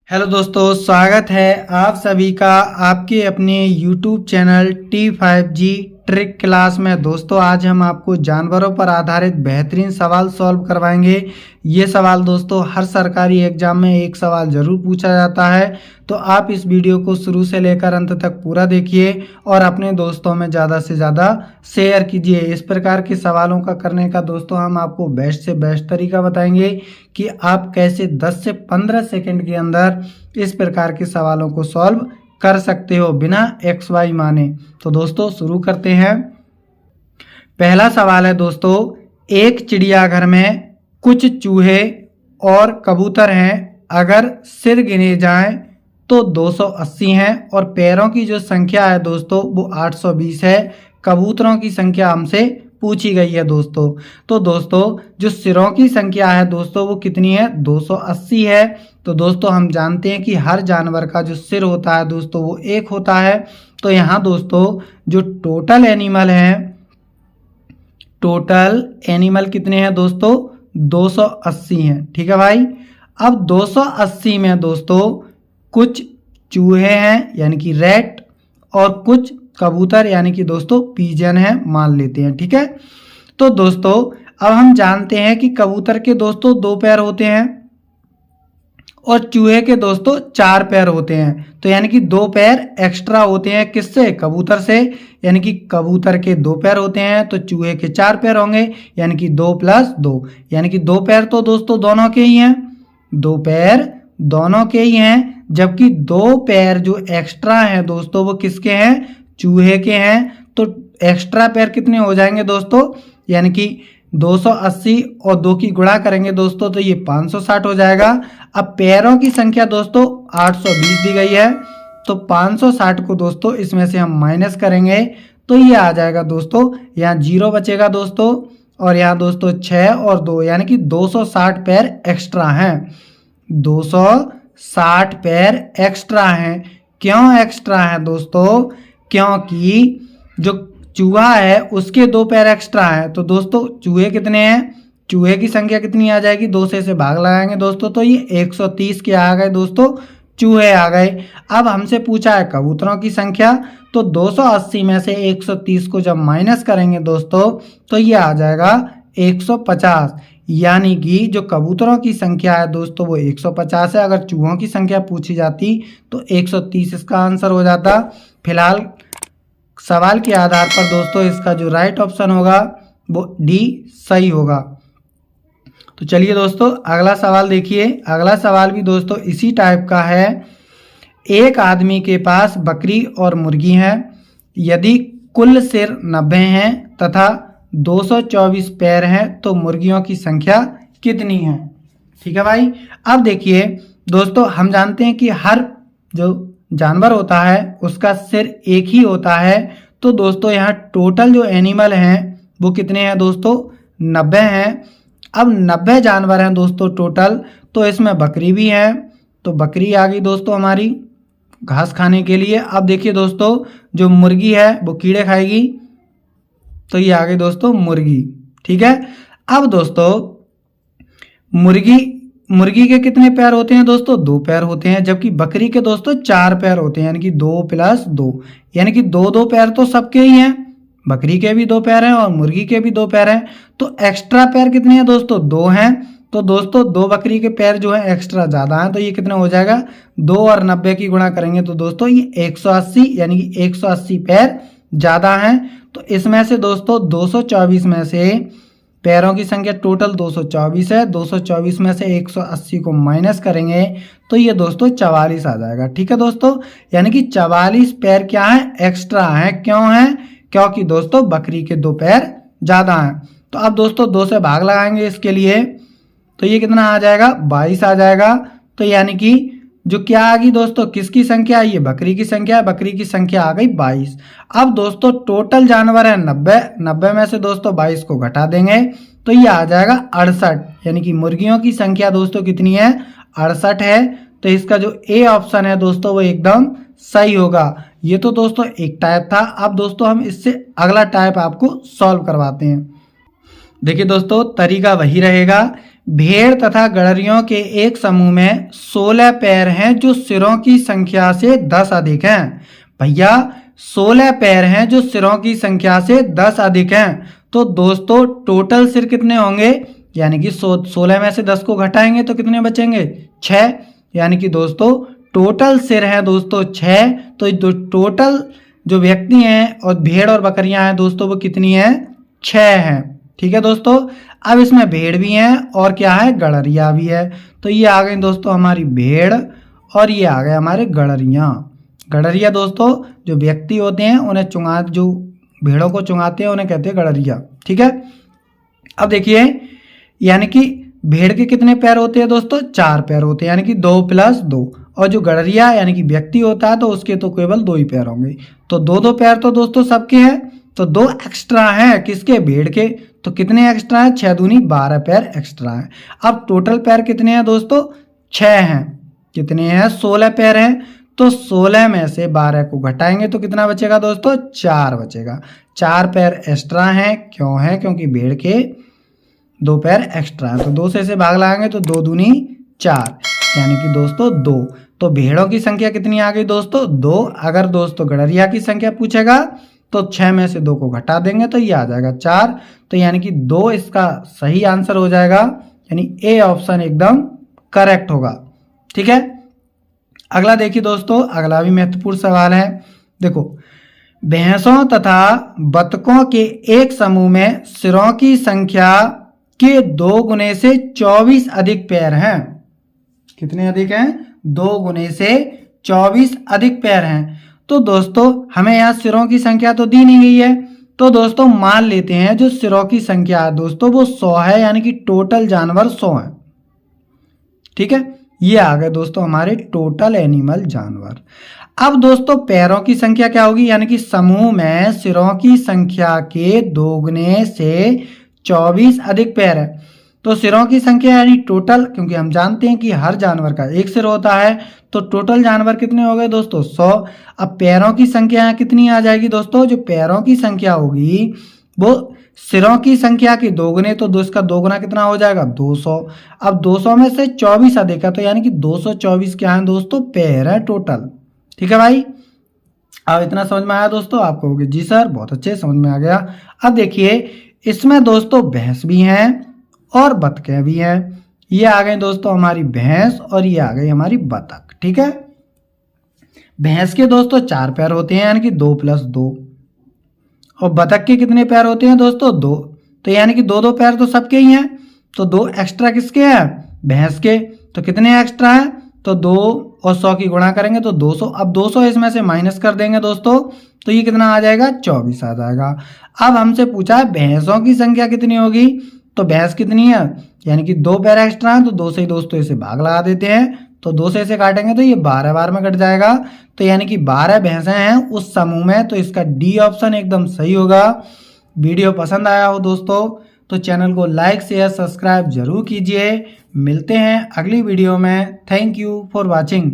Hello दोस्तों, स्वागत है आप सभी का आपके अपने YouTube channel T5G trick class में। दोस्तों आज हम आपको जानवरों पर आधारित बेहतरीन सवाल सॉल्व करवाएंगे। ये सवाल दोस्तों हर सरकारी एग्जाम में एक सवाल ज़रूर पूछा जाता है, तो आप इस वीडियो को शुरू से लेकर अंत तक पूरा देखिए और अपने दोस्तों में ज़्यादा से ज़्यादा शेयर कीजिए। इस प्रकार के सवालों का करने का दोस्तों हम आपको बेस्ट से बेस्ट तरीका बताएंगे कि आप कैसे 10 से 15 सेकंड के अंदर इस प्रकार के सवालों को सॉल्व कर सकते हो बिना XY माने। तो दोस्तों शुरू करते हैं। पहला सवाल है दोस्तों, एक चिड़ियाघर में कुछ चूहे और कबूतर हैं। अगर सिर गिने जाएं तो 280 हैं और पैरों की जो संख्या है दोस्तों वो 820 है। कबूतरों की संख्या हमसे पूछी गई है दोस्तों। तो दोस्तों जो सिरों की संख्या है दोस्तों वो कितनी है? 280 है। तो दोस्तों हम जानते हैं कि हर जानवर का जो सिर होता है दोस्तों वो एक होता है। तो यहाँ दोस्तों जो टोटल एनिमल कितने हैं दोस्तों? 280 हैं। ठीक है भाई। अब 280 में दोस्तों कुछ चूहे हैं यानी कि रैट और कुछ कबूतर यानी कि दोस्तों पिजन है, मान लेते हैं। ठीक है। तो दोस्तों अब हम जानते हैं कि कबूतर के दोस्तों 2 पैर होते हैं और चूहे के दोस्तों 4 पैर होते हैं। तो यानी कि 2 पैर एक्स्ट्रा होते हैं किससे? कबूतर से। यानी कि कबूतर के 2 पैर होते हैं तो चूहे के 4 पैर होंगे, यानी कि 2 + 2, यानी कि 2 पैर तो दोस्तों दोनों के ही हैं। 2 पैर दोनों के ही हैं, जबकि 2 पैर जो एक्स्ट्रा हैं दोस्तों वो किसके हैं? चूहे के हैं। तो एक्स्ट्रा पैर कितने हो जाएंगे दोस्तों? यानी कि 280 और 2 की गुणा करेंगे दोस्तों तो ये 560 हो जाएगा। अब पैरों की संख्या दोस्तों 820 दी गई है, तो 560 को दोस्तों इसमें से हम माइनस करेंगे तो ये आ जाएगा दोस्तों, यहाँ 0 बचेगा दोस्तों और यहाँ दोस्तों 6 और 2 यानी कि 260 पैर एक्स्ट्रा हैं। 260 पैर एक्स्ट्रा हैं। क्यों एक्स्ट्रा है दोस्तों? क्योंकि जो चूहा है उसके 2 पैर एक्स्ट्रा है। तो दोस्तों चूहे कितने हैं? चूहे की संख्या कितनी आ जाएगी? 2 से भाग लगाएंगे दोस्तों तो ये 130 के आ गए दोस्तों, चूहे आ गए। अब हमसे पूछा है कबूतरों की संख्या, तो 280 में से 130 को जब माइनस करेंगे दोस्तों तो ये आ जाएगा 150। यानी कि जो कबूतरों की संख्या है दोस्तों वो 150 है। अगर चूहों की संख्या पूछी जाती तो 130 इसका आंसर हो जाता। फिलहाल सवाल के आधार पर दोस्तों इसका जो राइट ऑप्शन होगा वो डी सही होगा। तो चलिए दोस्तों अगला सवाल देखिए। अगला सवाल भी दोस्तों इसी टाइप का है। एक आदमी के पास बकरी और मुर्गी है। यदि कुल सिर 90 हैं तथा 224 पैर हैं तो मुर्गियों की संख्या कितनी है? ठीक है भाई। अब देखिए दोस्तों हम जानते हैं कि हर जो जानवर होता है उसका सिर एक ही होता है। तो दोस्तों यहाँ टोटल जो एनिमल हैं वो कितने हैं दोस्तों? 90 हैं। अब 90 जानवर हैं दोस्तों टोटल, तो इसमें बकरी भी है। तो बकरी आ गई दोस्तों हमारी घास खाने के लिए। अब देखिए दोस्तों जो मुर्गी है वो कीड़े खाएगी, तो ये आ गई दोस्तों मुर्गी। ठीक है। अब दोस्तों मुर्गी के कितने पैर होते हैं दोस्तों? 2 पैर होते हैं, जबकि बकरी के दोस्तों 4 पैर होते हैं, यानी कि 2 + 2, यानी कि 2 पैर तो सबके ही हैं। बकरी के भी 2 पैर हैं और मुर्गी के भी 2 पैर हैं। तो एक्स्ट्रा पैर कितने हैं दोस्तों? 2 हैं। तो दोस्तों 2 बकरी के पैर जो है एक्स्ट्रा ज़्यादा हैं, तो ये कितना हो जाएगा? 2 और 90 की गुणा करेंगे तो दोस्तों ये 180, यानी कि 180 पैर ज़्यादा हैं। तो इसमें से दोस्तों 224 में से पैरों की संख्या टोटल 224 है। 224 में से 180 को माइनस करेंगे तो ये दोस्तों 44 आ जाएगा। ठीक है दोस्तों, यानी कि 44 पैर क्या है? एक्स्ट्रा हैं। क्यों है? क्योंकि दोस्तों बकरी के 2 पैर ज़्यादा हैं। तो अब दोस्तों 2 से भाग लगाएंगे इसके लिए, तो ये कितना आ जाएगा? 22 आ जाएगा। तो यानी कि जो क्या आ गई दोस्तों, किसकी संख्या? ये बकरी की संख्या है। बकरी की संख्या आ गई 22। अब दोस्तों टोटल जानवर है 90 में से दोस्तों 22 को घटा देंगे तो ये आ जाएगा 68, यानी कि मुर्गियों की संख्या दोस्तों कितनी है? 68 है। तो इसका जो ए ऑप्शन है दोस्तों वो एकदम सही होगा। ये तो दोस्तों एक टाइप था। अब दोस्तों हम इससे अगला टाइप आपको सॉल्व करवाते हैं। देखिए दोस्तों तरीका वही रहेगा। भेड़ तथा गड़रियों के एक समूह में 16 पैर हैं जो सिरों की संख्या से 10 अधिक हैं। भैया 16 पैर हैं जो सिरों की संख्या से 10 अधिक हैं, तो दोस्तों टोटल सिर कितने होंगे, यानी कि 16 में से 10 को घटाएंगे तो कितने बचेंगे, 6। यानी कि दोस्तों टोटल सिर है दोस्तों 6। तो टोटल जो व्यक्ति हैं और भेड़ और बकरियां हैं दोस्तों वो कितनी हैं, 6 हैं। ठीक है दोस्तों, अब इसमें भेड़ भी हैं और क्या है, गड़रिया भी है। तो ये आ गई दोस्तों हमारी भेड़ और ये आ गए हमारे गड़रिया। गड़रिया दोस्तों जो व्यक्ति होते हैं उन्हें जो भेड़ों को चुंगाते हैं उन्हें कहते हैं गड़रिया। ठीक है, अब देखिए यानी कि भेड़ के कितने पैर होते हैं दोस्तों, 4 पैर होते हैं, यानी कि 2 + 2। और जो गड़रिया यानी कि व्यक्ति होता है तो उसके तो केवल 2 ही पैर होंगे। तो 2-2 पैर तो दोस्तों सबके हैं, तो 2 एक्स्ट्रा हैं किसके, भेड़ के। तो कितने एक्स्ट्रा हैं, 6 दूनी 12 पैर एक्स्ट्रा हैं। अब टोटल पैर कितने हैं दोस्तों, 6 हैं। कितने हैं, 16 पैर हैं। तो 16 में से 12 को घटाएंगे तो कितना बचेगा दोस्तों, 4 बचेगा। 4 पैर एक्स्ट्रा हैं, क्यों है, क्योंकि भेड़ के 2 पैर एक्स्ट्रा हैं। तो 2 से इसे भाग लगाएंगे तो 2 दूनी 4, यानी कि दोस्तों 2। तो भेड़ों की संख्या कितनी आ गई दोस्तों, 2। अगर दोस्तों गड़रिया की संख्या पूछेगा तो 6 में से 2 को घटा देंगे तो ये आ जाएगा 4। तो यानी कि 2 इसका सही आंसर हो जाएगा, यानी ए ऑप्शन एकदम करेक्ट होगा। ठीक है, अगला देखिए दोस्तों, अगला भी महत्वपूर्ण सवाल है। देखो, भैंसों तथा बतखों के एक समूह में सिरों की संख्या के 2 गुने से 24 अधिक पैर हैं। कितने अधिक हैं, 2 गुने से 24 अधिक पैर हैं। तो दोस्तों हमें यहाँ सिरों की संख्या तो दी नहीं गई है, तो दोस्तों मान लेते हैं जो सिरों की संख्या है दोस्तों वो 100 है, यानी कि टोटल जानवर 100 है। ठीक है, ये आ गए दोस्तों हमारे टोटल एनिमल जानवर। अब दोस्तों पैरों की संख्या क्या होगी, यानी कि समूह में सिरों की संख्या के 2 गुने से 24 अधिक पैर है। तो सिरों की संख्या यानी टोटल, क्योंकि हम जानते हैं कि हर जानवर का 1 सिर होता है, तो टोटल जानवर कितने हो गए दोस्तों, 100। अब पैरों की संख्या कितनी आ जाएगी दोस्तों, जो पैरों की संख्या होगी वो सिरों की संख्या के 2 गुने, तो इसका 2 गुना कितना हो जाएगा, 200। अब 200 में से 24 अधिक है, तो यानी कि 224 क्या है दोस्तों, पैर है टोटल। ठीक है भाई, अब इतना समझ में आया दोस्तों, आप कहोगे जी सर बहुत अच्छे समझ में आ गया। अब देखिए इसमें दोस्तों भैंस भी हैं और बतखें भी हैं। ये आ गई दोस्तों हमारी भैंस और ये आ गई हमारी बतख। ठीक है, भैंस के दोस्तों 4 पैर होते हैं, यानी कि 2 + 2। और बतख के कितने पैर होते हैं दोस्तों, 2। तो यानी कि 2-2 पैर तो सबके ही हैं, तो 2 एक्स्ट्रा किसके हैं, भैंस के। तो कितने एक्स्ट्रा हैं, तो 2 और 100 की गुणा करेंगे तो 200। अब 200 इसमें से माइनस कर देंगे दोस्तों, तो ये कितना आ जाएगा, 24 आ जाएगा। अब हमसे पूछा है भैंसों की संख्या कितनी होगी, तो भैंस कितनी है, यानी कि 2 पैर एक्स्ट्रा है, तो 2 से ही दोस्तों इसे भाग लगा देते हैं, तो 2 से इसे काटेंगे तो ये 12 बार में कट जाएगा। तो यानी कि 12 भैंसें हैं उस समूह में, तो इसका डी ऑप्शन एकदम सही होगा। वीडियो पसंद आया हो दोस्तों तो चैनल को लाइक शेयर सब्सक्राइब जरूर कीजिए। मिलते हैं अगली वीडियो में। Thank you for watching.